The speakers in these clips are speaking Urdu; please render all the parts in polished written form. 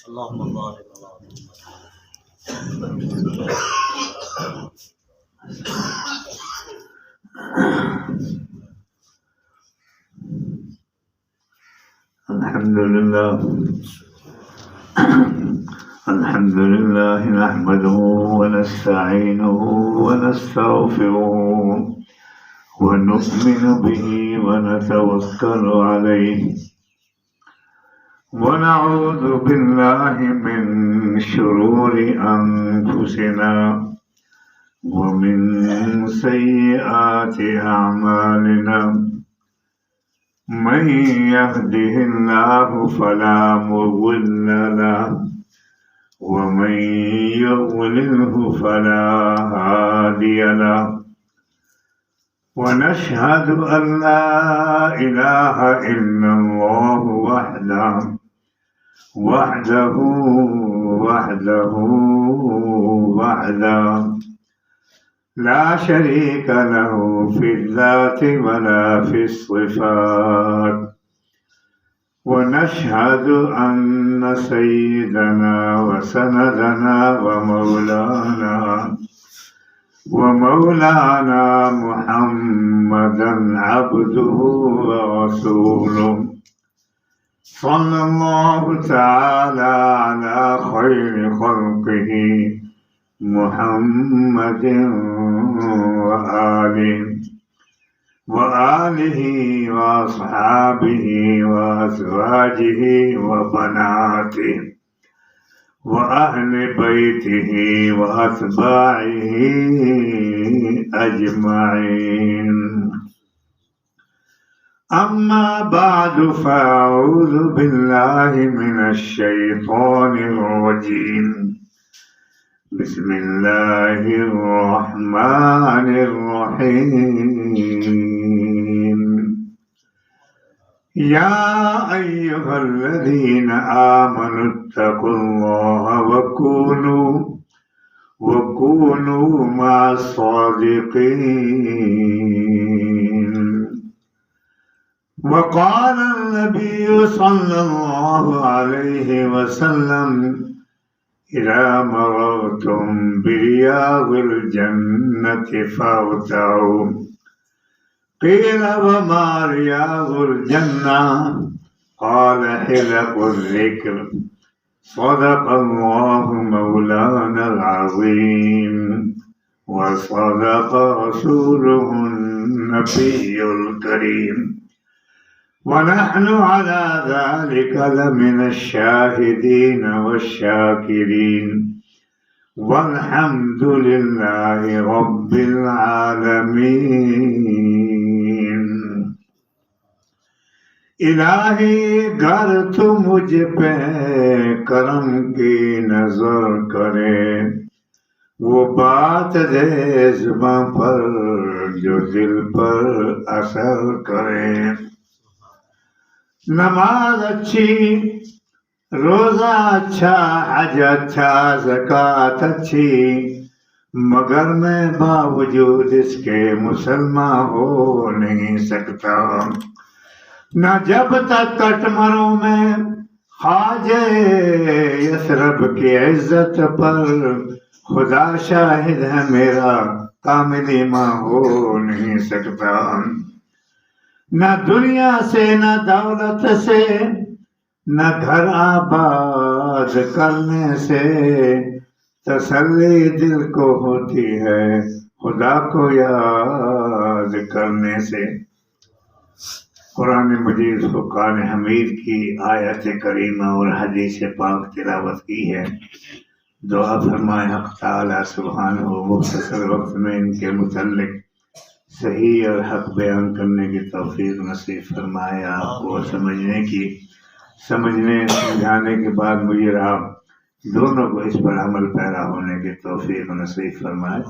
اللهم بارك الحمد لله نحمده ونستعينه ونستغفره ونؤمن به ونتوكل عليه ونعوذ بالله من شرور أنفسنا ومن سيئات أعمالنا من يهده الله فلا مضل له ومن يضلله فلا هادي له ونشهد أن لا إله إلا الله وحده لا شريك له في الذات ولا في الصفات ونشهد أن سيدنا وسندنا ومولانا محمدا عبده ورسوله صلى الله تعالى على خير خلقه محمد وآله وأصحابه وأزواجه وبناته وأهل بيته وأتباعه أجمعين أما بعد فأعوذ بالله من الشيطان الرجيم بسم الله الرحمن الرحيم يا أيها الذين آمنوا اتقوا الله وكونوا مع الصادقين وقال النبي صلى الله عليه وسلم إذا مررتم برياض الجنة فارتعوا قيل وما رياض الجنة قال حلق الذكر صدق الله مولانا العظيم وصدق رسوله النبي الكريم ونحن على ذلك لمن الشاهدين والشاكرين والحمد لله رب العالمين الہی گر تو مجھ پہ کرم کی نظر کرے وہ بات دے زباں پر جو دل پر اثر کرے نماز اچھی روزہ اچھا حج اچھا زکوٰۃ اچھی مگر میں باوجود اس کے مسلمان ہو نہیں سکتا نہ جب تک کٹمروں میں خواجہ یثرب کی عزت پر خدا شاہد ہے میرا کامل ایمان ہو نہیں سکتا نہ دنیا سے نہ دولت سے نہ گھر آباد کرنے سے تسلی دل کو ہوتی ہے خدا کو یاد کرنے سے قرآن مجید فرقان حمید کی آیت کریمہ اور حدیث پاک تلاوت کی ہے دعا فرمائے حق تعالی سبحانہ و مختصر وقت میں ان کے متعلق صحیح اور حق بیان کرنے کی توفیق نصیب فرمائے آپ کو سمجھانے کے بعد مجھے آپ دونوں کو اس پر عمل پیرا ہونے کی توفیق نصیب فرمائے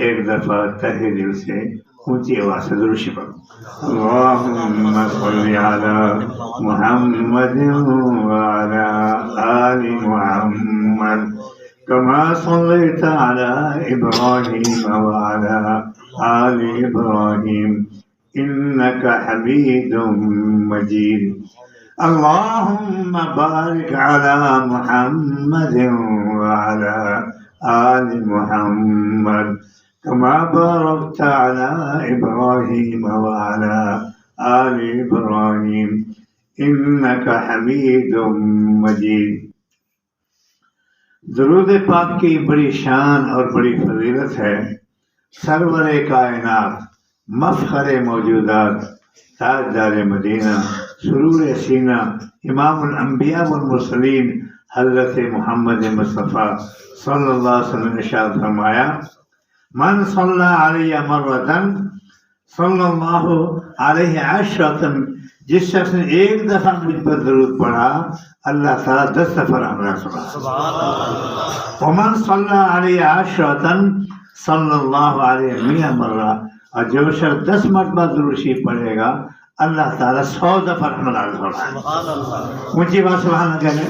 ایک دفعہ تہہ دل سے اونچی آواز سے ضرور شکر اللہم صلی علی محمد وعلی آل محمد كما صليت على إبراهيم وعلى آل إبراهيم إنك حميد مجيد اللهم بارك على محمد وعلى آل محمد كما باركت على إبراهيم وعلى آل إبراهيم إنك حميد مجيد۔ درود پاک کی بڑی شان اور بڑی فضیلت ہے۔ سرور کائنات، مفخر موجودات، تاجدار مدینہ، سرور سینہ، امام الانبیاء والمرسلین حضرت محمد مصطفیٰ صلی اللہ علیہ وسلم نے ارشاد فرمایا، من صلی علیہ مرتن صلی اللہ علیہ عشرتن، جس شخص نے ایک دفعہ مجھ پر درود پڑھا اللہ تعالیٰ 10 دفعہ ہمارا سبحان اللہ۔ ومن صلی علیہ عشرتن صلی اللہ علیہ 100 مرہ، اور جو شخص 10 مرتبہ درود شریف پڑھے گا اللہ تعالیٰ 100 دفعہ رحمت اللہ۔ اونچی بات سبحان اللہ کہنے،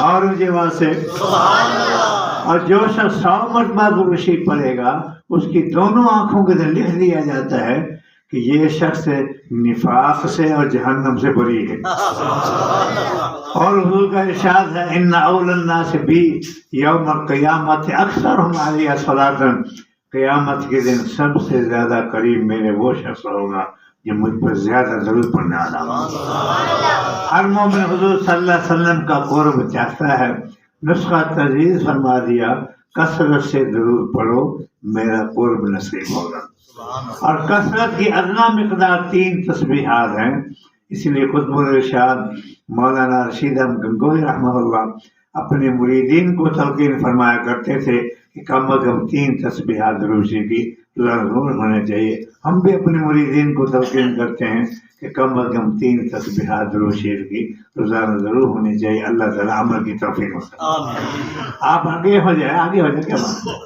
اور اونچی بات سے سبحان اللہ۔ اور جو شخص 100 مرتبہ درود شریف پڑھے گا اس کی دونوں آنکھوں کے اندر لکھ دیا جاتا ہے کہ یہ شخص نفاق سے اور جہنم سے بری ہے۔ اور حضور کا ارشاد ہے، ان اول الناس بی یوم القیامت اکثرهم علیہ صلاۃ، قیامت کے دن سب سے زیادہ قریب میرے وہ شخص ہوگا جو مجھ پر زیادہ درود پڑھنے والا ہوگا۔ ہر مومن حضور صلی اللہ علیہ وسلم کا قرب چاہتا ہے، نسخہ تجویز فرما دیا، کثرت سے درود پڑھو میرا قرب نصیب ہوگا۔ اور کثرت کی ادنا مقدار 3 تسبیحات ہیں، اس لیے قطب الارشاد مولانا رشید احمد گنگوہی رحمہ اللہ اپنے مریدین کو تلقین فرمایا کرتے تھے کہ کم از کم 3 تسبیحات درود شریف کی ضرور ہونے چاہیے۔ ہم بھی اپنے مریدین کو تلقین کرتے ہیں کہ کم از کم 3 تسبیحات درود شریف کی روزانہ ضرور ہونی چاہیے۔ اللہ تعالیٰ عمل کی توفیق ہو سکے۔ آپ آگے ہو جائے کیا بات ہے۔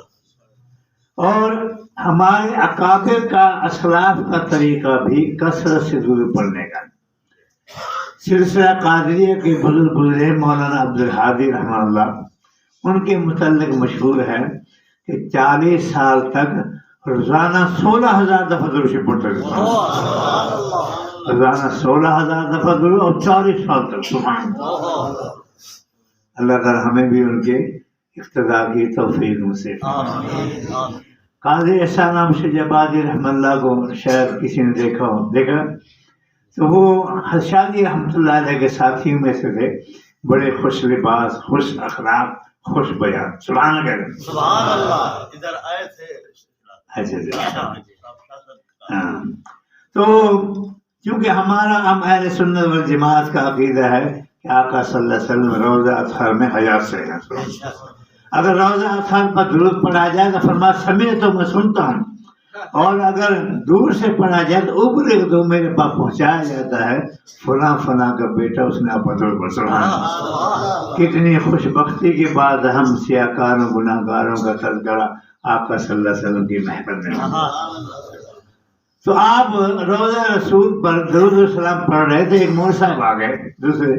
اور ہمارے اکابر کا اسلاف کا طریقہ بھی کثرت سے درود پڑھنے کا۔ سلسلہ قادریہ کے بزرگ گزرے مولانا عبدالحادی رحمہ اللہ، ان کے متعلق مشہور ہے کہ 40 سال تک روزانہ 16,000 دفعہ درود شریف پڑھتے تھے۔ روزانہ 16,000 دفعہ درود، اور 40 سال تک۔ سبحان اللہ۔ اللہ تعالیٰ ہمیں بھی ان کے اقتداء کی توفیق نصیب فرمائے۔ قاضی احسان امشد آبادی رحمہ اللہ کو شاید کسی نے دیکھا تو وہ شادی رحمۃ اللہ علیہ کے ساتھیوں میں سے تھے، بڑے خوش لباس، خوش اخلاق، خوش بیان۔ سبحان اللہ، سبحان اللہ۔ ادھر آئے تھے۔ اچھا ہاں، تو کیونکہ ہم اہل سنت والجماعت کا عقیدہ ہے کہ آقا صلی اللہ علیہ وسلم روزہ اطہار میں حیات سے ہیں۔ اگر روزہ اطہار پر درود پڑھا جائے تو فرمایا سمیع تو میں سنتا ہوں، اور اگر دور سے پڑھا جائے تو اوپر تو میرے پاس پہنچایا جاتا ہے فلاں فلاں کا بیٹا اس نے آپ پر درود پڑھا۔ کتنی خوش بختی کے بعد ہم سیاکاروں گناہ گاروں کا تذکرہ آقا صلی اللہ علیہ وسلم کی محبت میں۔ تو آپ روزہ رسول پر درود و سلام پڑھ رہے تھے، ایک مول صاحب آ گئے دوسرے،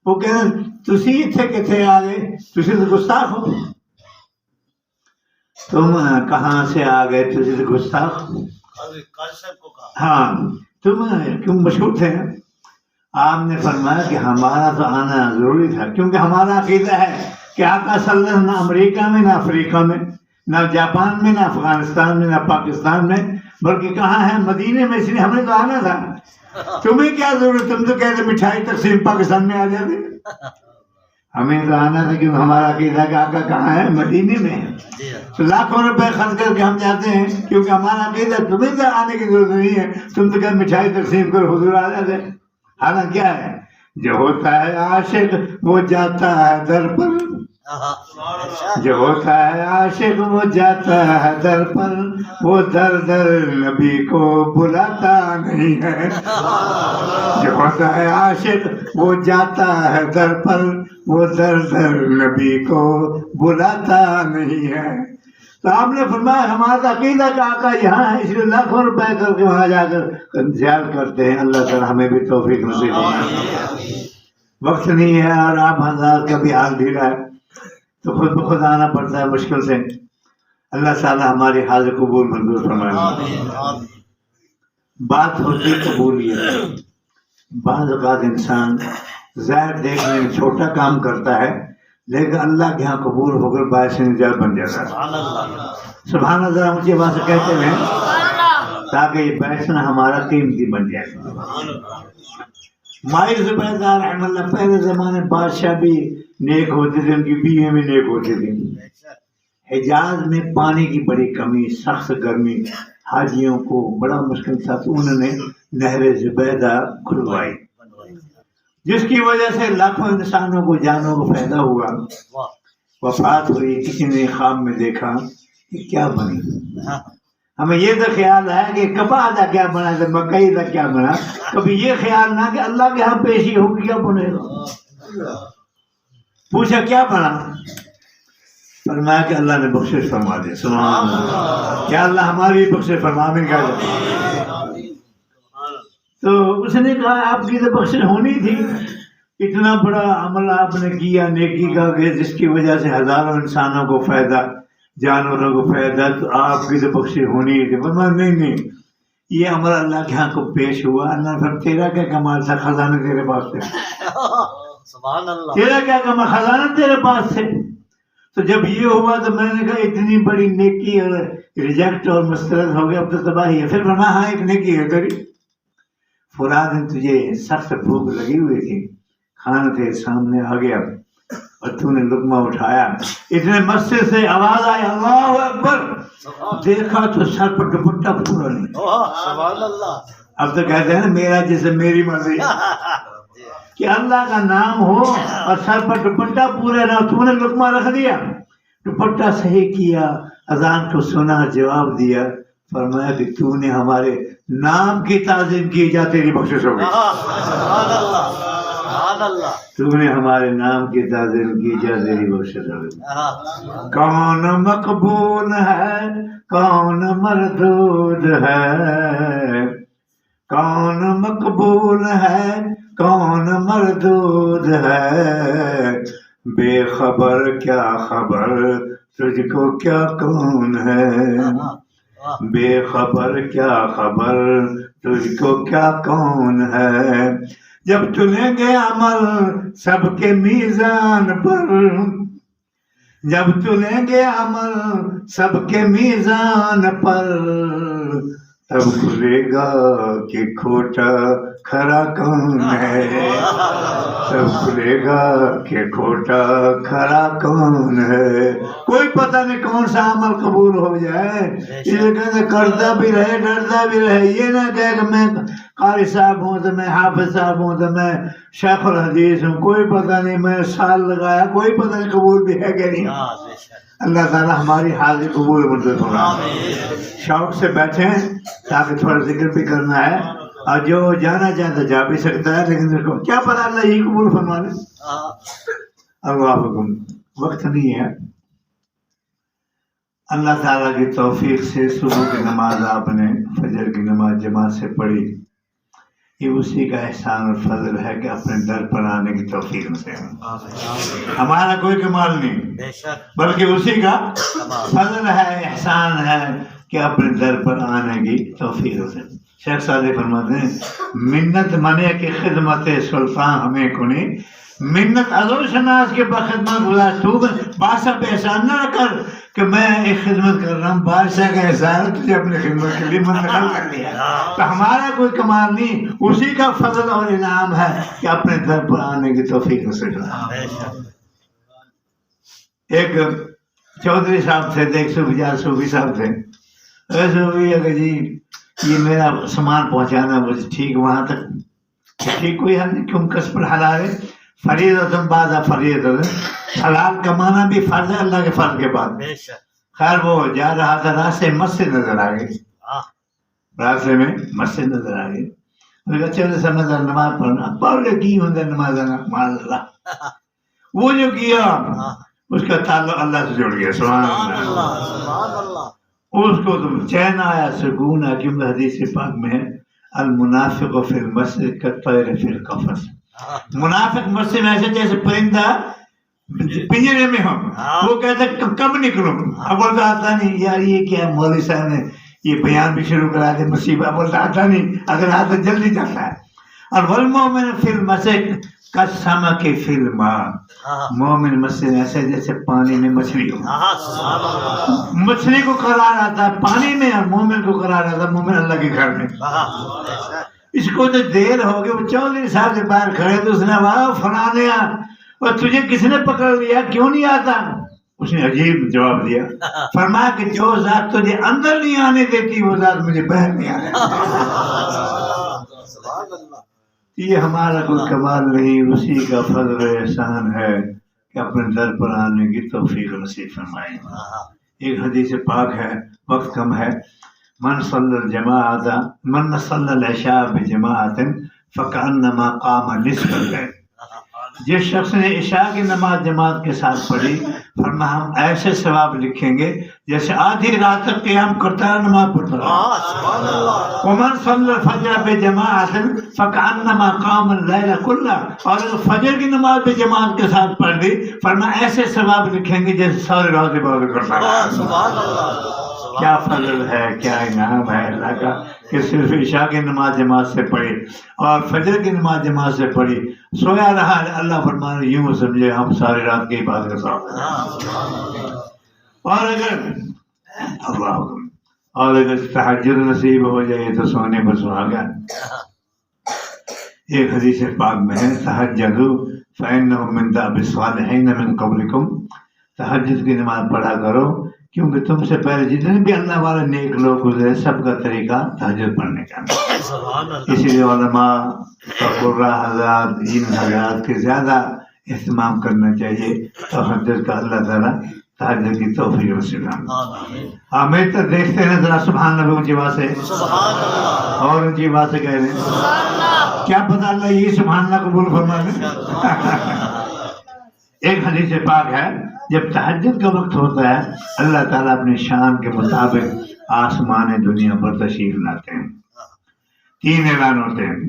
وہ کہہ رہے تسی اتھے کتھے آ گئے، تسی تو گستاخ ہو۔ تم کہاں سے آ گئے، تسی تو گستاخ۔ ہاں، تم کیوں مشہور تھے؟ آپ نے فرمایا کہ ہمارا تو آنا ضروری تھا، کیونکہ ہمارا عقیدہ ہے کہ آقا صلی اللہ علیہ وسلم نہ امریکہ میں، نہ افریقہ میں، نہ جاپان میں، نہ افغانستان میں، نہ پاکستان میں، بلکہ کہاں ہے؟ مدینے میں، اس لیے ہمیں تو آنا تھا۔ تمہیں کیا ضرورت، تم تو کہتے مٹھائی تقسیم پاکستان میں آ جاتے۔ ہمیں تو آنا تھا کیونکہ ہمارا عقیدہ کہ آقا کہاں ہے؟ مدینے میں ہے۔ تو لاکھوں روپے خرچ کر کے ہم جاتے ہیں کیونکہ ہمارا عقیدہ تمہیں تو آنے کی ضرورت نہیں ہے، تم تو کہتے مٹھائی تقسیم کر حضور آ جاتے۔ حالانکہ کیا ہے؟ جو ہوتا ہے عاشق وہ جاتا ہے در پر، جو ہوتا ہے عاشق وہ جاتا ہے در پر، وہ در در نبی کو بلاتا نہیں ہے۔ جو ہوتا ہے عاشق وہ جاتا ہے در پر، وہ در در نبی کو بلاتا نہیں ہے۔ تو آپ نے فرمایا ہمارا عقیدہ کا آقا یہاں ہے، اس لیے لاکھوں روپے کر کے وہاں جا کر زیارت کرتے ہیں۔ اللہ تعالیٰ ہمیں بھی توفیق نصیب فرمائے۔ وقت نہیں ہے اور آپ حضرات کا بھی حال ڈھیلا ہے تو خود بخود آنا پڑتا ہے مشکل سے۔ اللہ تعالیٰ ہماری حاضر قبول منظور فرمائے۔ بات ہوتی قبولیت، بعض اوقات انسان ظاہر دیکھنے میں چھوٹا کام کرتا ہے لیکن اللہ کے ہاں قبول ہو کر باعث نجات بن جاتا ہے. سبحان اللہ اونچی آواز سے کہتے ہیں تاکہ یہ بیٹھنا ہمارا قیمتی بن جائے. مائی زبیدہ رحمہ اللہ پہلے زمانے بادشاہ بھی نیک ہوتے تھے، ان کی بیوی بھی نیک ہوتی تھی. حجاز میں پانی کی بڑی کمی، سخت گرمی، حاجیوں کو بڑا مشکل تھا، تو انہوں نے نہر زبیدہ کھلوائی جس کی وجہ سے لاکھوں انسانوں کو جانوں کو فائدہ ہوا. وفات ہوئی، کسی نے خواب میں دیکھا کہ کیا بنی. ہمیں یہ تو خیال ہے کہ کبا دا کیا بنا تو مکئی دا کیا بنا، کبھی یہ خیال نہ کہ اللہ کے ہاں پیشی ہوگی کیا بنے گا. پوچھا کیا بنا، فرمایا کہ اللہ نے بخشش فرما دیا. سبحان اللہ. کیا اللہ ہماری بخشش فرمانے کا. تو اس نے کہا آپ کی تو بخشش ہونی تھی، اتنا بڑا عمل آپ نے کیا نیکی کا کہ جس کی وجہ سے ہزاروں انسانوں کو فائدہ، جانوروں کو فائدہ، تو آپ کی تو بخشش ہونی تھی. فرمایا نہیں، یہ عمل اللہ کے ہاں کو پیش ہوا. اللہ پھر تیرا کیا کمال تھا، خزانہ تیرے پاس تھے. سبحان اللہ. تیرا کیا کمال، خزانہ تیرے پاس تھے. تو جب یہ ہوا تو میں نے کہا اتنی بڑی نیکی اور ریجیکٹ اور مسترد ہو گیا، اب تو تباہی ہے. پھر فرمایا ہاں ایک نیکی ہے تیری. فلاں دن تجھے سخت بھوک لگی ہوئی تھی، کھانا تیرے سامنے آ گیا اور تو نے لقمہ اٹھایا، اتنے مسجد سے آواز آئی اللہ اکبر، دیکھا تو سر پر دوپٹہ پورا نہیں. سبحان اللہ. اب تو کہتے ہیں نا میرا جسم میری مرضی، کہ اللہ کا نام ہو اور سر پر دوپٹہ پورا نہ. تو نے لقمہ رکھ دیا، دوپٹہ صحیح کیا، اذان کو سنا، جواب دیا. فرمایا کہ تو نے ہمارے نام کی تعظیم کی، جا تیری بخشش ہوگی. سبحان اللہ. سبحان اللہ. تو نے ہمارے نام کی تعظیم کی، جا تیری بخشش ہوگی. کون مقبول ہے، کون مردود ہے، کون مقبول ہے، کون مردود ہے. بے خبر کیا خبر، تجھ کو کیا کون ہے. بے خبر کیا خبر، تجھ کو کیا کون ہے. جب تلیں گے عمل سب کے میزان پر، جب تلیں گے عمل سب کے میزان پر، تب کھلے گا کہ کھوٹا کھرا کون ہے. تب کھلے گا کہ کھوٹا کھرا کون ہے. کوئی پتہ نہیں کون سا عمل قبول ہو جائے. یہ کہتے کرتا بھی رہے، ڈرتا بھی رہے. یہ نہ کہے کہ میں قاری صاحب ہوں تو میں حافظ صاحب ہوں تو میں شیخ الحدیث ہوں. کوئی پتہ نہیں، میں سال لگایا، کوئی پتہ نہیں قبول بھی ہے کہ نہیں. اللہ تعالیٰ ہماری حاضری قبول منظور فرمائے. شوق سے بیٹھیں تاکہ تھوڑا ذکر بھی کرنا ہے، اور جو جانا چاہے تو جا بھی سکتا ہے، لیکن اس کو کیا پتہ اللہ یہ قبول فرما لے. اللہ حکم وقت نہیں ہے. اللہ تعالیٰ کی توفیق سے صبح کی نماز آپ نے فجر کی نماز جماعت سے پڑھی، یہ اسی کا احسان اور فضل ہے کہ اپنے در پر آنے کی توفیق سے. ہمارا کوئی کمال نہیں، بلکہ اسی کا فضل ہے، احسان ہے کہ اپنے در پر آنے کی توفیق سے. شیخ صالح فرماتے ہیں منت منے کی خدمت سلطان ہمیں کنی، منت ازو شناس کے بخدمت بلا. تو بادشاہ پہ احسان نہ کر کہ میں ایک خدمت کر رہا ہوں، بادشاہ کا احسان تجھے اپنی خدمت کے لیے منتخب کر لیا. تو ہمارا کوئی کمال نہیں، اسی کا فضل اور انعام ہے کہ اپنے در پر آنے کی توفیق سے. ایک چودھری صاحب تھے، ایک صوفی صاحب تھے. صوفی اگر جی یہ میرا سامان پہنچانا بس ٹھیک وہاں تک ٹھیک، کوئی حل نہیں. کیوں کس پر حلال ہے، فریضۃ بعد فریضۃ، حلال کمانا بھی فرض ہے اللہ کے فرض کے بعد. خیر وہ جا رہا تھا، راستے مسجد نظر آ گئی، راستے میں مسجد نظر آ گئی. چلے سمجھ نماز پڑھنا پڑھ کی ہوں نماز اللہ. وہ جو کیا اس کا تعلق اللہ سے جڑ گیا. سبحان اللہ. اس کو تم چین آیا، سکون آیا، کیونکہ حدیث پاک میں ہے المنافق فی المسجد کالطیر فی القفص. منافق مسجد میں ایسے جیسے پرندہ پنجرے میں ہو، وہ کہتا ہے کب نکلوں. اب بولتا آتا نہیں یار، یہ کیا مولوی صاحب نے یہ بیان بھی شروع کرا دے مصیبت. بولتا آتا نہیں، اگر آتا جلدی جاتا ہے. اور والمومن فی المسجد کالسمک فی الماء، مومن مسجد ایسے جیسے پانی میں مچھلی ہو، سبحان اللہ مچھلی کو قرار آتا ہے پانی میں اور مومن کو قرار آتا ہے مومن اللہ کے گھر میں۔ اس کو تو دیر ہو گئی، وہ چودھری صاحب سے باہر کھڑے تو اس نے واہ فلانے اور تجھے کس نے پکڑ لیا کیوں نہیں آتا؟ اس نے عجیب جواب دیا، فرمایا کہ جو ذات تجھے اندر نہیں آنے دیتی وہ ذات مجھے باہر نہیں آنے دیتی۔ یہ ہمارا کوئی کمال نہیں، اسی کا فضل و احسان ہے کہ اپنے در پر آنے کی توفیق نصیب فرمائے۔ ایک حدیث پاک ہے، وقت کم ہے، من صلی الجماعت من صلی العشاء بجماعت فکأنما قام نصف الليل، جس شخص نے عشاء کی نماز جماعت کے ساتھ پڑھی فرمایا ہم ایسے ثواب لکھیں گے جیسے آدھی رات تک قیام کرتا ہے نماز پڑھتا رہا۔ ومن صلی الفجر بجماعت فکأنما قام اللیل کلہ، اور اگر فجر کی نماز بھی جماعت کے ساتھ پڑھ دی فرمایا ایسے ثواب لکھیں گے جیسے ساری رات عبادت کرتا رہا۔ کیا فضل ہے، کیا انعام ہے اللہ کا کہ صرف عشاء کی نماز جماعت سے پڑھی اور فجر کی نماز جماعت سے پڑھی، سویا رہا اللہ فرمانے یوں سمجھے ہم ساری رات کی عبادت کرتا ہوں۔ اور اگر تہجد نصیب ہو جائے تو سونے پر سہاگا۔ ایک حدیث پاک میں ہے تہجدوا فإنه من دأب الصالحین من قبلکم، تہجد کی نماز پڑھا کرو کیونکہ تم سے پہلے جتنے بھی اللہ والے نیک لوگ گزرے سب کا طریقہ تہجد پڑھنے کا۔ اسی لیے علماء اور قرآ حضرات ان حضرات کے زیادہ اہتمام کرنا چاہیے تہجد کا، اللہ تعالیٰ تہجد کی توفیق نصیب فرمائے۔ آمین تو دیکھتے ہیں ذرا سبحان اللہ اونچی آواز سے، اور اونچی آواز سے کہہ رہے ہیں کیا پتہ اللہ یہ سبحان اللہ قبول فرما لے۔ ایک حدیث پاک ہے جب تہجد کا وقت ہوتا ہے اللہ تعالیٰ اپنی شان کے مطابق آسمان دنیا پر تشریف لاتے ہیں، تین اعلان ہوتے ہیں،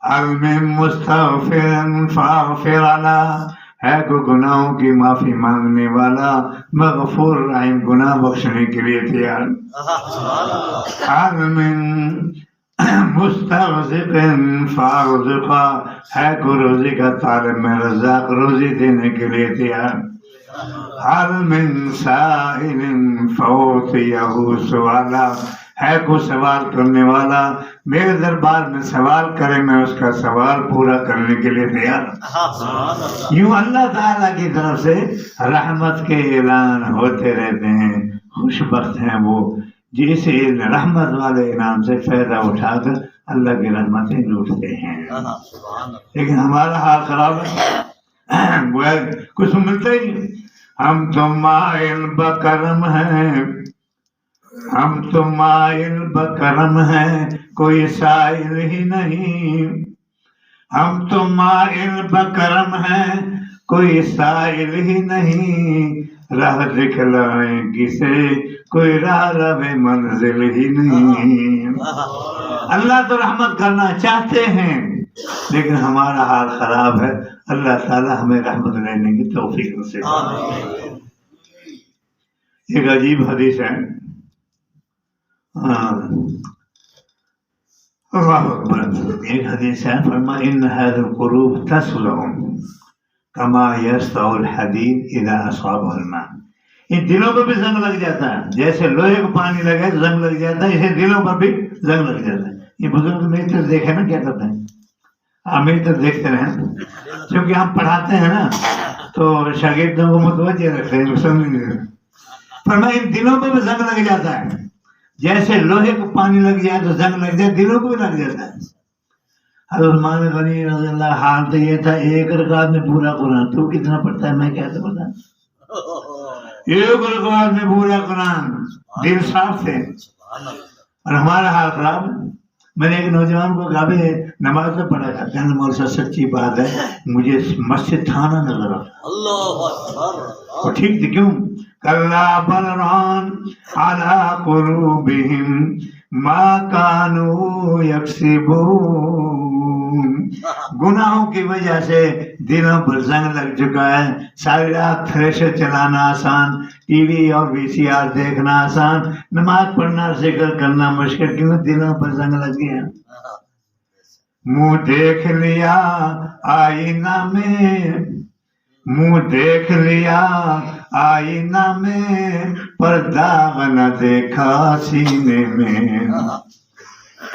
المن مستغفرا فاغفر له، ہے کو گناہوں کی معافی مانگنے والا مغفور رحیم گناہ بخشنے کے لیے تیار، المن مسترزق فارزقا، ہے کو روزی کا طالب میں رزاق روزی دینے کے لیے تیار، حل من سائل فوتیہ سوالا، ہے کو سوال کرنے والا میرے دربار میں سوال کرے میں اس کا سوال پورا کرنے کے لیے تیار۔ یوں اللہ تعالیٰ کی طرف سے رحمت کے اعلان ہوتے رہتے ہیں، خوش بخت ہیں وہ جس رحمت والے انعام سے فائدہ اٹھا کر اللہ کی رحمتیں لوٹتے ہیں۔ لیکن ہمارا حال خراب ہے، کچھ ملتا ہی نہیں، ہم تو مائل بکرم ہیں، ہم تو مائل بکرم ہیں کوئی سائل ہی نہیں، ہم تو مائل بکرم ہیں کوئی سائل ہی نہیں، راہ دکھلائیں کسے کوئی راہ رہے منزل ہی نہیں۔ اللہ تو رحمت کرنا چاہتے ہیں لیکن ہمارا حال خراب ہے، اللہ تعالیٰ ہمیں رحمت لینے کی توفیق نصیب فرمائے۔ ایک عجیب حدیث ہے، اللہ اکبر، ایک حدیث ہے فرمایا ان هذه القلوب تصلع كما يصلع الحديد اذا اصابه الماء، ان دلوں پر بھی زنگ لگ جاتا ہے جیسے لوہے کو پانی لگے تو زنگ لگ جاتا ہے، اسے دلوں پر بھی زنگ لگ جاتا ہے۔ یہ بزرگ میری طرف دیکھے نا کیا کرتے ہیں، آپ میری طرف دیکھتے رہیں کیونکہ ہم پڑھاتے ہیں نا تو شاگردوں کو متوجہ رکھتے ہیں، سمجھ نہیں فرمایا ان دلوں پر بھی زنگ لگ جاتا ہے جیسے لوہے کو پانی لگ جائے تو زنگ لگ جائے، دلوں کو بھی لگ جاتا ہے۔ حضرت عثمان غنی رضی اللہ حال تو یہ تھا ایک رکعت میں پورا قرآن، تو کتنا پڑھتا ہے میں کیسے پتا، ایک رکعت میں پورا قرآن، دل صاف تھے، اور ہمارا حال خراب۔ میں نے ایک نوجوان کو کہا بھی نماز تو پڑھا تھا، کہنے مول صاحب سچی بات ہے مجھے مسجد تھانہ نظر آتا، اللہ اکبر، اور ٹھیک تھی کیوں، کلا بلران علی قلوبہم ما کانوا یکسبون، گناہوں کی وجہ سے دلوں پر زنگ لگ چکا ہے، ساری رات تھریشر چلانا آسان، ٹی وی اور وی سی آر دیکھنا آسان، نماز پڑھنا ذکر کرنا مشکل، کیوں دلوں پر زنگ لگ گیا۔ منہ دیکھ لیا آئینہ میں، منہ دیکھ لیا آئینہ میں، پر داغ نہ دیکھا سینے میں۔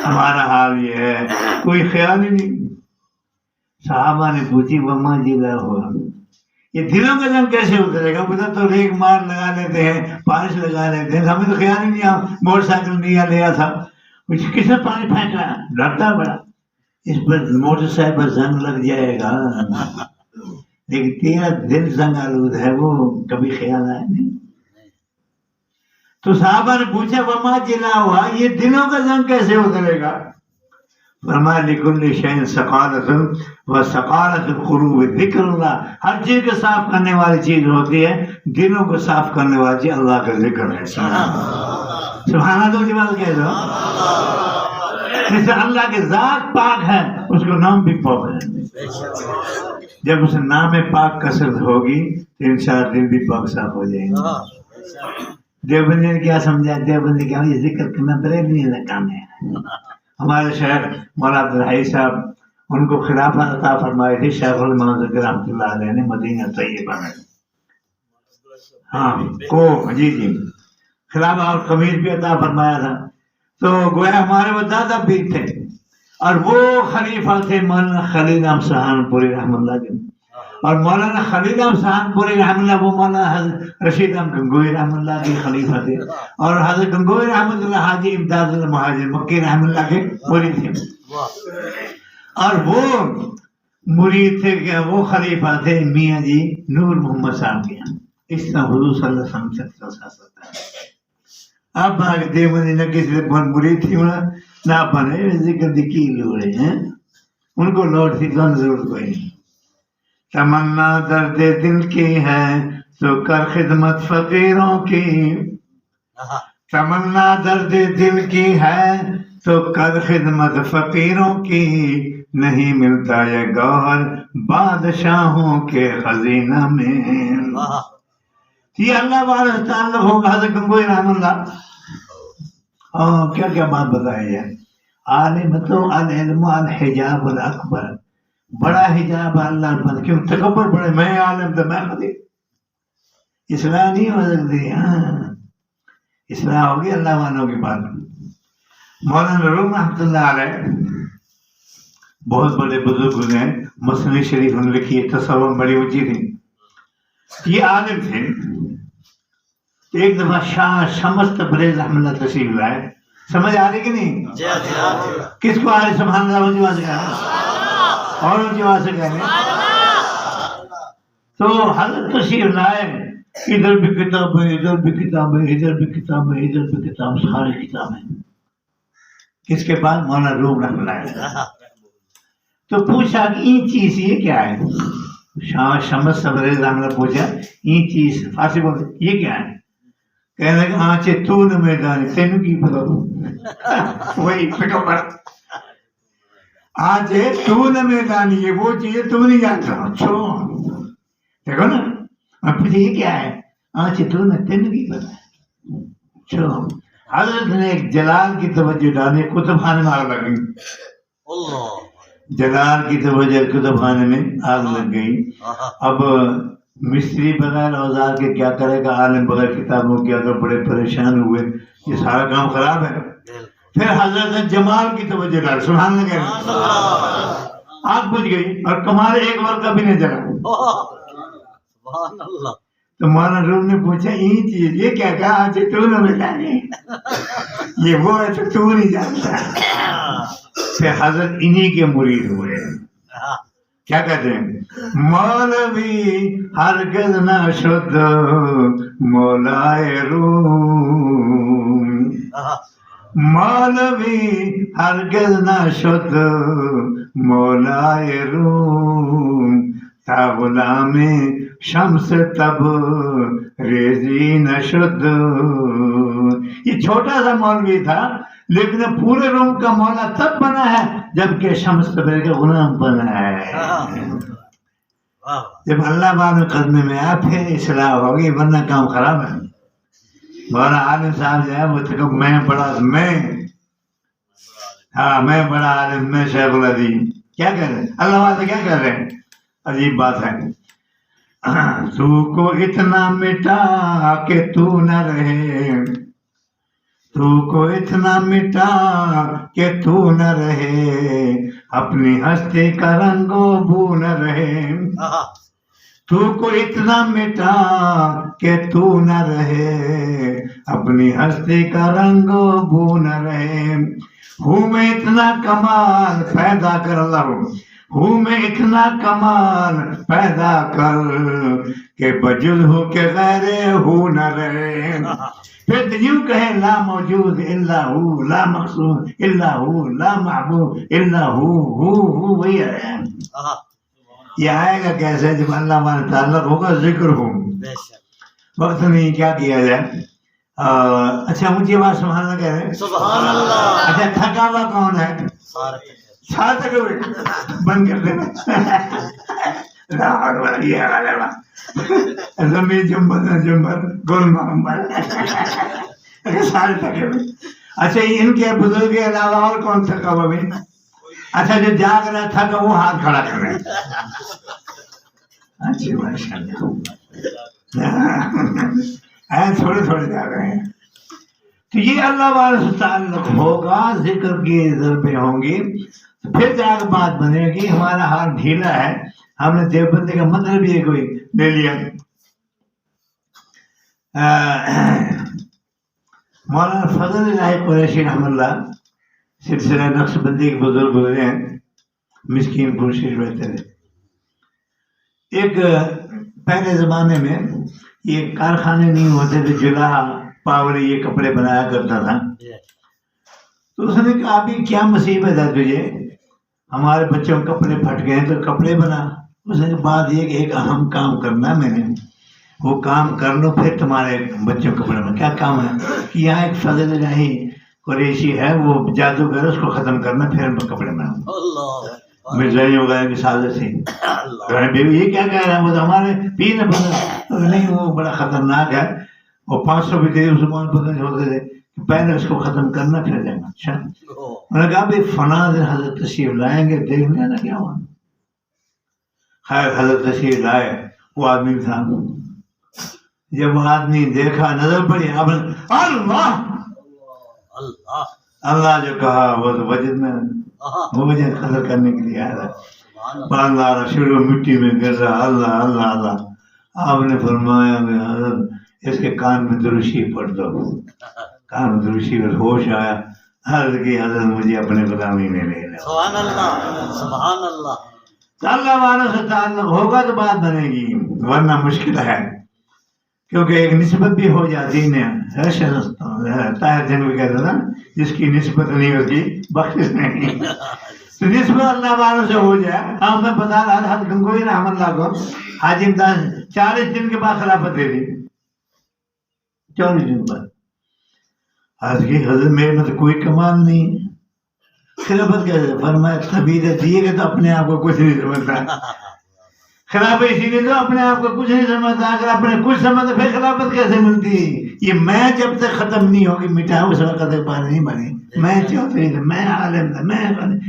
ہمارا حال یہ ہے، کوئی خیال ہی نہیں۔ صحابہ نے پوچھی وما جلا ہوا، یہ دلوں کا جنگ کیسے اترے گا؟ ادھر تو ریگ مار لگا لیتے ہیں، پالش لگا لیتے ہیں، ہمیں تو خیال ہی نہیں آیا موٹر سائیکل نہیں لیا تھا، کس نے پانی پھینکا؟ ڈرتا بڑا اس پر موٹر سائیکل پر زنگ لگ جائے گا، لیکن تیرا دل زنگ آلود ہے، وہ کبھی خیال آیا نہیں۔ تو صحابہ نے پوچھا وما جلا ہوا، یہ دلوں کا زنگ کیسے اترے گا؟ فرمایا لکل شیء ثقالۃ وثقالۃ القلوب ذکر اللہ، ہر چیز کو صاف کرنے والی چیز ہوتی ہے، دلوں کو صاف کرنے والی چیز اللہ کا ذکر ہے۔ سبحان اللہ کی بات کہہ رہا ہوں، جس سے اللہ کی ذات پاک ہے اس کو نام بھی پاک ہے۔ جب اس نام پاک کثرت ہوگی تو انشاءاللہ دل بھی پاک صاف ہو جائیں گے۔ دیوبندی نے کیا سمجھا؟ دیوبندی کیا یہ ذکر کرنا بریلوی کا کام ہے۔ ہمارے شیخ مولانا عبدالحی صاحب، ان کو خلافت عطا فرمائی تھی شیخ المنذر رحمۃ اللہ علیہ نے مدینہ طیبہ میں، جی خلافت اور قمیض بھی عطا فرمایا تھا۔ تو گویا ہمارے وہ دادا بھی تھے، اور وہ خلیفہ تھے مولانا خلیل احمد سہارنپوری رحمۃ اللہ کے، اور مولانا خلیل احمد سہارنپوری رحمۃ اللہ وہ مولانا حضرت رشید احمد گنگوہی رحمۃ اللہ کے خلیفہ تھے، اور حضرت گنگوہی رحمۃ اللہ حاجی امداد اللہ مہاجر مکی رحمۃ اللہ کے مرید تھے، اور وہ مرید تھے کہ وہ خلیفہ تھے میاں جی نور محمد صاحب کے، اس طرح حضور صلی اللہ علیہ وسلم سے اب دیوبندی نہ کسی مرید تھی نہ بنے ذکر کی لوڑے ہیں، ان کو لوٹ تھی تو ضرورت کوئی نہیں۔ تمنا درد دل کی ہے تو کر خدمت فقیروں کی، تمنا درد دل کی ہے تو کر خدمت فقیروں کی، نہیں ملتا یہ گوہر بادشاہوں کے خزینہ میں۔ یہ اللہ والے تعلق ہوگا حضرت گنگوہی رحمۃ اللہ۔ کیا کیا بات بتائی ہے؟ عالم تو العلم الحجاب الاکبر، بڑا حجاب اللہ پر، کیوں تکبر بڑے، میں عالم تو میں خطیب، اصلاح نہیں ہو سکتی۔ اصلاح ہوگی اللہ والوں کی بات۔ مولانا روم رحمۃ اللہ علیہ بہت بڑے بزرگ ہیں، مثنوی شریف انہوں نے لکھی ہے، تصور بڑی اونچی تھی، یہ عالم تھے۔ ایک دفعہ شاہ شمس تبریز رحمۃ اللہ تشریف لائے، سمجھ آ رہی کہ نہیں؟ کس کو آ رہی؟ سبحان اللہ اونچی آواز سے کہنا، اور اونچی آواز سے کہنے۔ تو حضرت تشریف لائے، ادھر بھی کتاب ہے، ادھر بھی کتاب ہے، ادھر بھی کتاب ہے، ادھر بھی کتاب، ساری کتابیں۔ کس کے بعد؟ مولانا روم رحمۃ اللہ۔ تو پوچھا کہ این چیز یہ کیا ہے؟ شاہ شمس تبریز رحمۃ اللہ پوچھا این چیز، فارسی بولتے یہ کیا ہے؟ کہنے لگے آنچے تو نہ میدانی، تینوں کی پتا وہی تکبر، آنچے تو نہ میدانی، یہ وہ چیز تو نہیں جانتا۔ اچھا دیکھو نا، میں پوچھے یہ کیا ہے؟ آنچے تو نہ، تینوں کی پتا۔ اچھا حضرت نے ایک جلال کی توجہ ڈالی، کتب خانے میں آگ لگ گئی، جلال کی توجہ کتب خانے میں آگ لگ گئی۔ اب مستری بغیر اوزار کے کیا کرے گا، عالم بغیر کتابوں کے، اگر بڑے پریشان ہوئے، یہ سارا کام خراب ہے۔ پھر حضرت نے جمال کی توجہ ڈالی، سبحان اللہ کہہ رہے، آگ بجھ گئی اور کمال ایک بار کبھی نہیں جلا۔ تو مولانا روم نے پوچھا این چیز یہ کیا؟ کہا آج تو نہ ملانے، یہ وہ ہے تو تو نہیں جانتا۔ پھر حضرت انہی کے مرید ہوئے، کیا کہتے ہیں؟ مولوی ہرگز نہ شد مولائے روم، مولوی ہرگز نہ شد مولائے روم، تا غلام شمس تب ریزی نہ شد۔ یہ چھوٹا سا مولوی تھا لیکن پورے روم کا مولا تب بنا ہے جبکہ شمس تبریز کا غلام بنا ہے۔ جب اللہ بابا قدمے میں آیا پھر اصلاح ہوگی، ورنہ کام خراب ہے۔ مولانا عالم صاحب جو ہے وہ میں بڑا، میں ہاں میں بڑا عالم، میں شیخ العظیم، کیا کہہ رہے ہیں اللہ والے، کیا کہہ رہے ہیں؟ عجیب بات ہے. تو کو اتنا مٹا کہ تو نہ رہے، تو کو اتنا مٹا کہ تو نہ رہے، اپنی ہستی کا رنگ و بو نہ رہے. تو کو اتنا مٹا کہ تو نہ رہے، اپنی ہستی کا رنگ و بو نہ رہے. ہوں میں اتنا کمال پیدا کر اللہ، ہوں میں اتنا کمال پیدا کر کہ بجز ہو کہ غیر ہو نہ رہے. پھر یوں کہیں لا موجود الا ہو، لا مقصود الا ہو، لا معبود الا ہو وہی ہے. یہ آئے گا کیسے؟ جب اللہ ہمارا تعلق ہوگا، ذکر ہو. وقت نہیں، کیا کیا جائے. اچھا اونچی آواز سبحان اللہ کہہ رہے ہیں. سبحان اللہ. اچھا تھکا ہوا کون ہے؟ ساتھ تھکے ہوئے بند کر دینا. زمین جمبر گول محمد سارے تھکے ہوئے. اچھا ان کے بزرگ کے علاوہ اور کون تھکا ہوا بھی؟ اچھا جو جاگ رہا تھا وہ ہاتھ کھڑا کر رہے ہیں. اچھی ماشاء اللہ تھوڑے تھوڑے جاگ رہے ہیں. تو یہ اللہ والے سے تعلق ہوگا، ذکر کی ضربیں ہوں گی، پھر جا کر بات بنے گی. ہمارا ہاتھ ڈھیلا ہے، ہم نے دیوبندی کا مطلب یہ کوئی لے لیا. مولانا فضل الہی قریشی رحمۃ اللہ سلسلہ نقش بندی کے بزرگ گزرے ہیں، مسکین پور شریف رہتے تھے. ایک پہلے زمانے میں یہ کارخانے نہیں ہوتے تھے، جلا پاوری یہ کپڑے بنایا کرتا تھا. تو اس نے کہا ابھی کیا مصیبت ہے تجھے، ہمارے بچوں کے کپڑے پھٹ گئے تو کپڑے بنا. اس نے بات یہ کہ ایک اہم کام کرنا ہے، میں نے وہ کام کر لو پھر تمہارے بچوں کے کپڑے بنا. کیا کام ہے کہ یہاں ایک فضل الہی قریشی ہے، وہ جادوگر، اس کو ختم کرنا پھر کپڑے بناؤ. مرزائی وغیرہ کی سازش تھی. یہ کیا کہہ رہا ہے، وہ تو ہمارے پیر نے بدلا نہیں، وہ بڑا خطرناک ہے. وہ 500 بھی تھے مسلمان پتہ ہوتے تھے، پہلے اس کو ختم کرنا پھر جانا. اچھا انہوں نے کہا بھائی فلاں دن حضرت تشریف لائیں گے، دیکھ لینا کیا ہوا. خیر حضرت تشریف لائے، وہ آدمی تھا. جب وہ آدمی دیکھا، نظر پڑی، آپ نے اللہ اللہ جو کہا وہ تو وجد میں وہ وجہ قدر کرنے کے لیے آیا تھا. باندھا شروع مٹی میں گر رہا، اللہ اللہ اللہ. آپ نے فرمایا کہ حضرت اس کے کان میں دروشی پڑھ دو. کان میں دروشی پر ہوش آیا، حضرت کی حضرت مجھے اپنے غلامی میں لے لو. سبحان اللہ سبحان اللہ. اللہ والوں سے تعلق ہوگا تو بات بنے گی، ورنہ مشکل ہے. کیونکہ ایک نسبت بھی ہو جاتی ہے. طاہر جنگ بھی کہتا تھا جس کی نسبت نہیں ہوتی بخشش نہیں. تو نسبت اللہ والوں سے ہو جائے. ہاں میں بتا رہا تھا حضرت گنگوئی رحمۃ اللہ کو حاجی امداد 40 دن کے بعد خلافت دے دی. 40 دن بعد آج کی حضرت میرے میں تو کوئی کمال نہیں. خلافت کیسے؟ فرمایا طبیعت دیے گا تو اپنے آپ کو کچھ نہیں سمجھتا. خلافت اسی لیے تو اپنے آپ کو کچھ نہیں سمجھتا. اگر اپنے کچھ سمجھتا پھر خلافت کیسے ملتی؟ یہ میں جب تک ختم نہیں ہوگی مٹا اس وقت تک بات نہیں بنی. میں چوتھری تھا، میں عالم تھا،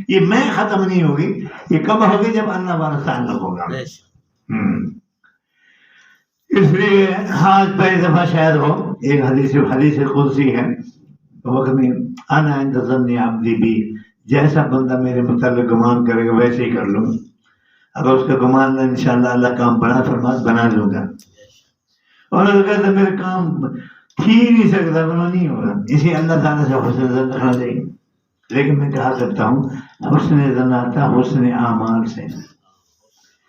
یہ میں ختم نہیں ہوگی. یہ کب ہوگی؟ جب اللہ والا تعلق ہوگا. اس لیے آج پہلی دفعہ شاید ہو ایک حدیث قدسی ہے وقت میں انا عند ظن عبدی بی، جیسا بندہ میرے متعلق گمان کرے گا ویسے ہی کر لوں. اگر اس کا گمان انشاءاللہ اللہ کام بنا دوں گا. اور اگر کہتا میرے کام تھی نہیں سکتا بنا نہیں ہوگا. اسی اللہ تعالیٰ سے حسن زن رکھنا چاہیے. لیکن میں کہا کرتا ہوں حسن زن آتا حسن اعمال سے.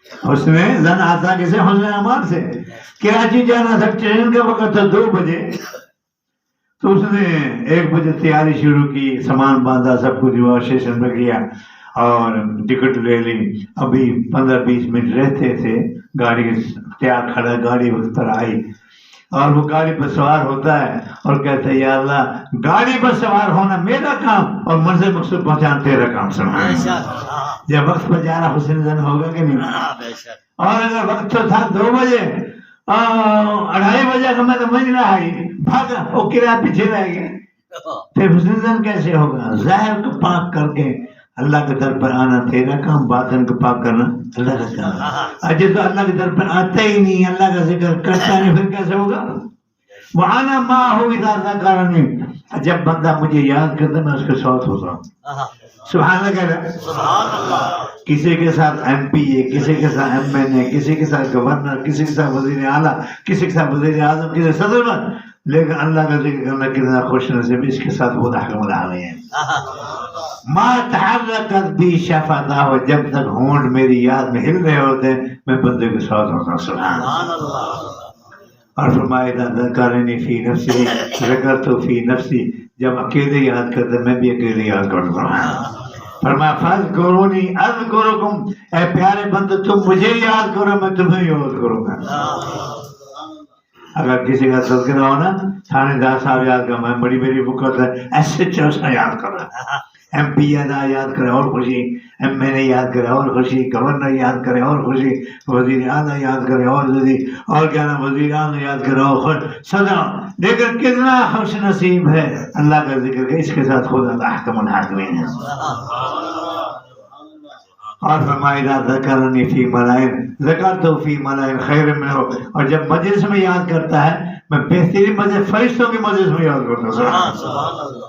حسن زن آتا کسے؟ حسن اعمال سے. کراچی جانا تھا، ٹرین کا وقت تھا 2 بجے. تو اس نے 1 بجے تیاری شروع کی، سامان باندھا، سب کچھ ہوا، اسٹیشن پہ گیا اور ٹکٹ لے لی. ابھی 15-20 منٹ رہتے تھے گاڑی تیار کھڑا، گاڑی وقت پر آئی اور وہ گاڑی پر سوار ہوتا ہے اور کہتا ہے یا اللہ گاڑی پر سوار ہونا میرا کام اور منزل مقصود پہنچانا تیرا کام. سمجھا جب وقت پر جا رہا حسن زن ہوگا کہ نہیں؟ اور اگر وقت تو تھا 2 بجے 2:30 بجے کا میں تو مجھ رہا ہے بھاگا، وہ کرایہ پیچھے رہ گیا. پھر حسن کیسے ہوگا؟ ظاہر کو پاک کر کے اللہ کے در پر آنا تیرا کام، باطن کو پاک کرنا اللہ کا کام۔ اجے تو اللہ کے در پر آتا ہی نہیں، اللہ کا ذکر کرتا نہیں، پھر کیسے ہوگا؟ وَأَنَا مَعَهُ إِذَا ذَكَرَنِي، جب بندہ مجھے یاد کرتا میں اس کے ساتھ ہوتا ہوں۔ سبحان اللہ کہہ رہا۔ سبحان اللہ۔ کسی کے ساتھ ایم پی اے، کسی کے ساتھ ایم این اے، کسی کے ساتھ گورنر، کسی کے ساتھ وزیر اعلیٰ، کسی کے ساتھ وزیر اعظم، کسی صدر بن، لیکن اللہ کا ذکر کرنا کتنا خوش نصیب، اس کے ساتھ وہ رحم اللہ علیہ۔ ما تحرکت بی شفتاہ، جب تک ہونٹ میری یاد میں ہل رہے ہوتے ہیں میں بندے کے ساتھ ہوتا ہوں۔ سبحان اللہ۔ اور فرمایا اذا ذکرنی فی نفسی ذکرت فی نفسی، جب اکیلے یاد کرتے میں بھی اکیلے یاد کرتا ہوں۔ فرمایا فاذکرونی اذکرکم، اے پیارے بندے تم مجھے یاد کرو میں تمہیں یاد کروں گا۔ اگر کسی کا تذکرہ ہونا تھانے دار صاحب یاد کرو، میں بڑی بڑی بکت ہے ایسے چوسا یاد کر رہا، ایم پی یاد کرے اور خوشی، ایم این اے یاد کرے اور خوشی، گورنر یاد کرے اور خوشی، وزیر اعلیٰ یاد کرے اور خوشی، اور کیا نام وزیر اعلیٰ یاد کرے اور خوش سدا۔ لیکن کتنا خوش نصیب ہے اللہ کا ذکر کہ اس کے ساتھ خود اللہ احکم الحاکمین ہے۔ اور فرمایا اذا ذکرنی فی ملائن ذکرت فی ملائن خیر منہ، اور جب مجلس میں یاد کرتا ہے میں بہترین مجلس فرشتوں کی مجلس میں یاد کرتا ہوں۔ سبحان اللہ۔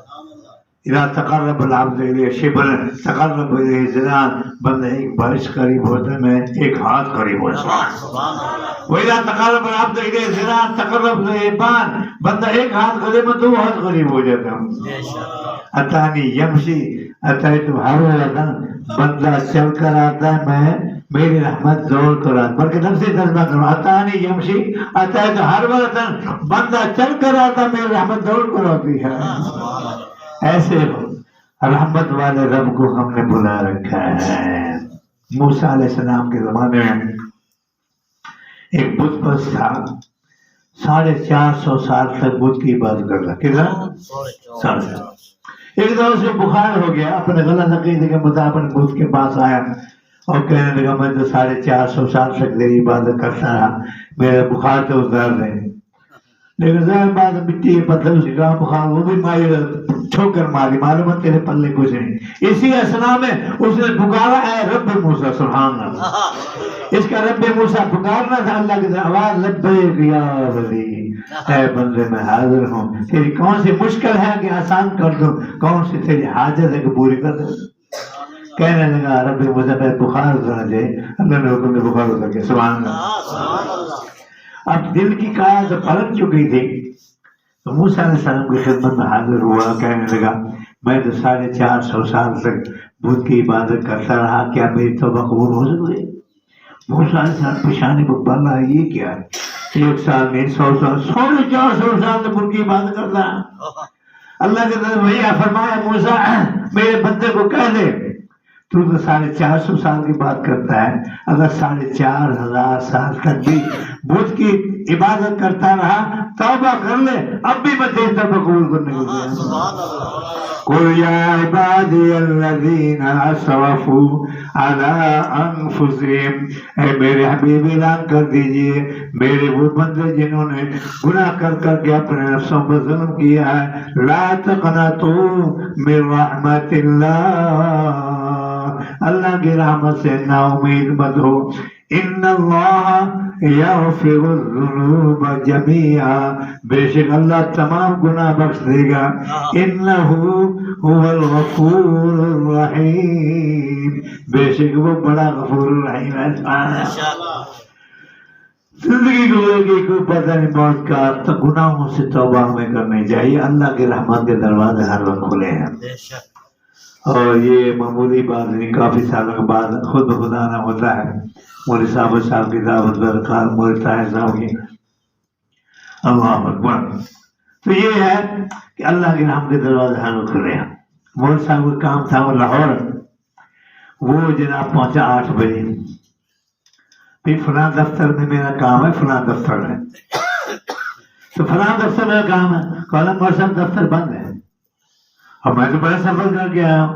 اذا تقرب العبد الیہ شبرا تقرب الیہ ذراعا، بندہ ایک بارش قریب ہوتا ہے میں ایک ہاتھ قریب ہوتا ہوں۔ سبحان اللہ۔ وَإِذَا تَقَرَّبَ الْعَبْدُ إِلَيْهِ ذِرَاعًا تَقَرَّبَ إِلَيْهِ بَانٍ، بندہ ایک ہاتھ قریب میں دو ہاتھ قریب ہو جاتا ہوں۔ بے شک۔ اتانی یمشی اتیت حرولة، بندہ چل کر آتا ہے میں میری رحمت دوڑ کر آتا، بلکہ نفسی ترجمہ کرو اتانی یمشی اتیت حرولة، بندہ چل کر آتا ہے میری رحمت دوڑ کر آتی ہے۔ ایسے رحمت والے رب کو ہم نے بلا رکھا ہے۔ موسیٰ علیہ السلام کے زمانے میں ایک بت پرست تھا، 450 سال تک بت کی عبادت کرتا۔ کتنا؟ 450۔ ایک دم سے بخار ہو گیا، اپنے غلط عقیدے کے مطابق بت کے پاس آیا اور کہنے لگا میں تو 450 سال تک تیری عبادت کرتا رہا، میرا بخار تو اتار دے۔ لیکن ظاہر بات مٹی پتھر سے کہا بخار، وہ بھی مائی ٹھوکر ماری، معلوم ہے تیرے پلے کچھ نہیں۔ اسی اسنا میں اس نے پکارا اے رب موسیٰ، سبحان اللہ۔ اس کا رب موسیٰ پکارنا تھا اللہ کی آواز، لبیک یا ولی، اے بندے میں حاضر ہوں، تیری کون سی مشکل ہے کہ آسان کر دوں، کون سی تیری حاجت ہے کہ پوری کر دوں۔ کہنے لگا رب موسیٰ پہ بخار اترنا دے، اللہ نے حکم دے بخار اتر کے، سبحان اللہ۔ اب دل کی کایا تو پلٹ چکی تھی تو موسیٰ علیہ السلام کی خدمت میں حاضر ہوا، کہنے لگا میں تو 450 سال تک بت کی عبادت کرتا رہا، کیا میری توبہ قبول ہو سکتی؟ موسیٰ علیہ السلام پیشانی کو بلا یہ کیا 1 سال نہیں 100 سال 450 سال تک بت کی عبادت کرتا۔ اللہ کے طرف وہی فرمایا موسیٰ میرے بندے کو کہہ دے تو 450 سال کی بات کرتا ہے، اگر 4500 سال تک بھی بت کی عبادت کرتا رہا توبہ کر لے، اب بھی میں تیری توبہ قبول کرنے کو تیار۔ قل یا عبادی الذین اسرفوا علی انفسہم، اے میرے حبیب اعلان کر دیجئے میرے وہ بندے جنہوں نے گناہ کر کر کے اپنے نفسوں پر ظلم کیا ہے، لا تقنطوا من رحمت اللہ، اللہ کی رحمت سے نا امید مت ہو، ان اللہ یغفر الذنوب جميعا، بے شک اللہ تمام گناہ بخش دے گا، انہ هو الغفور الرحیم، بے شک وہ بڑا غفور الرحیم ہے۔ زندگی گزر کوئی پتہ نہیں موت کا، تو گناہوں سے توبہ ہمیں کرنی چاہیے، اللہ کی رحمت کے دروازے ہر وقت کھلے ہیں۔ اور یہ معمولی بات نہیں، کافی سالوں کے بعد خود بخود آنا ہوتا ہے، مولوی صاحب کی دعوت برکار، مولوی طاہر صاحب کی، اللہ اکبر۔ تو یہ ہے کہ اللہ کی رحمت کے دروازے ہر وقت کھلے ہیں۔ مولوی صاحب کا کام تھا وہ لاہور، وہ جناب پہنچا 8 بجے، پھر فلاں دفتر میں میرا کام ہے، فلاں دفتر میں، تو فلاں دفتر میں کام ہے، کہا مولوی صاحب دفتر بند ہے، اور میں تو بڑا سفر کر کے آیا ہوں،